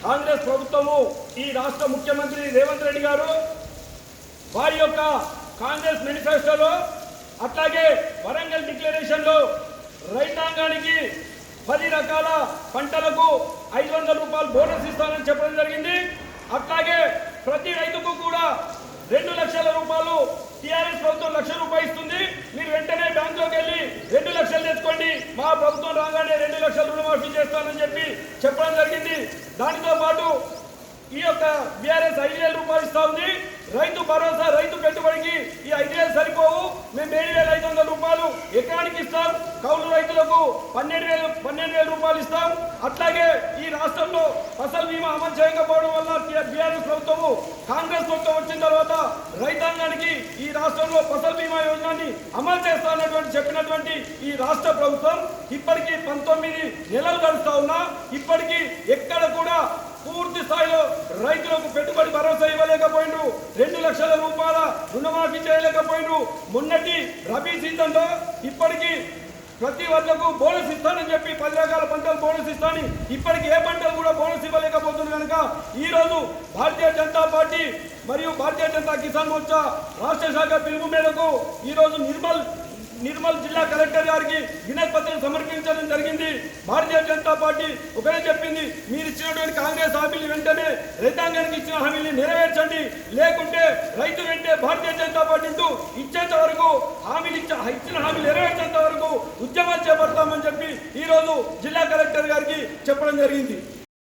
కాంగ్రెస్ ప్రభుత్వము ఈ రాష్ట్ర ముఖ్యమంత్రి రేవంత్ రెడ్డి గారు వారి యొక్క కాంగ్రెస్ మేనిఫెస్టోలో అట్లాగే వరంగల్ డిక్లరేషన్లో రైతాంగానికి 10 రకాల పంటలకు 500 రూపాయలు బోనస్ ఇస్తానని చెప్పడం జరిగింది. అట్లాగే ప్రతి రైతుకు కూడా 2 లక్షల రూపాయలు టీఆర్ఎస్ ప్రభుత్వం 1 లక్ష రూపాయలు ఇస్తుంది. మీరు వెంటనే బ్యాంకులోకి వెళ్ళి 2 లక్షలు తెచ్చుకోండి, మా ప్రభుత్వం రాగానే 2 లక్షల రుణమాఫీ చేస్తానని చెప్పడం జరిగింది. దానితో పాటు ఈ యొక్క బీఆర్ఎస్ 5,000 రూపాయలు ఇస్తా ఉంది. రైతు భరోసా, రైతు పెట్టుబడికి ఈ 5,000 సరిపోవు, మేము 7,500 రూపాయలు ఎకరానికి ఇస్తాం. కౌలు రైతులకు 12,000 రూపాయలు ఇస్తాం. అట్లాగే ఈ రాష్ట్రంలో ఫసల్ బీమా అమలు చేయకపోవడం వల్ల బీఆర్ఎస్ ప్రభుత్వము కాంగ్రెస్ ప్రభుత్వం వచ్చిన తర్వాత రైతాంగానికి ఈ రాష్ట్రంలో ఫసల్ బీమా యోజనని అమలు చేస్తానటువంటి చెప్పినటువంటి ఈ రాష్ట్ర ప్రభుత్వం ఇప్పటికీ 19 నెలలు గడుస్తా ఉన్నా ఇప్పటికీ ఎక్కడ కూడా పూర్తి స్థాయిలో రైతులకు పెట్టుబడి భరోసా ఇవ్వలేకపోయిండ్రు, 2 లక్షల రూపాయల రుణమాఫీ చేయలేకపోయిండ్రు. మొన్నటి రబీ సీజన్లో ఇప్పటికీ ప్రతి వర్లకు బోనస్ ఇస్తానని చెప్పి 10 రకాల పంటలు బోనస్ ఇస్తానని ఇప్పటికి ఏ పంటలు కూడా బోనస్ ఇవ్వలేకపోతుంది. కనుక ఈరోజు భారతీయ జనతా పార్టీ మరియు భారతీయ జనతా కిసాన్ మోర్చా రాష్ట్ర శాఖ పిలుపు మేరకు ఈరోజు నిర్మల్ జిల్లా కలెక్టర్ గారికి వినతి పత్రం సమర్పించడం జరిగింది. భారతీయ జనతా పార్టీ ఒకటే చెప్పింది, మీరు ఇచ్చినటువంటి కాంగ్రెస్ హామీలు వెంటనే రైతాంగానికి ఇచ్చిన హామీని నెరవేర్చండి, లేకుంటే రైతు వెంటే భారతీయ జనతా పార్టీ ఇచ్చేంత వరకు ఇచ్చిన హామీలు నెరవేర్చేంత వరకు ఉద్యమాలు చేపడతామని చెప్పి ఈరోజు జిల్లా కలెక్టర్ గారికి చెప్పడం జరిగింది.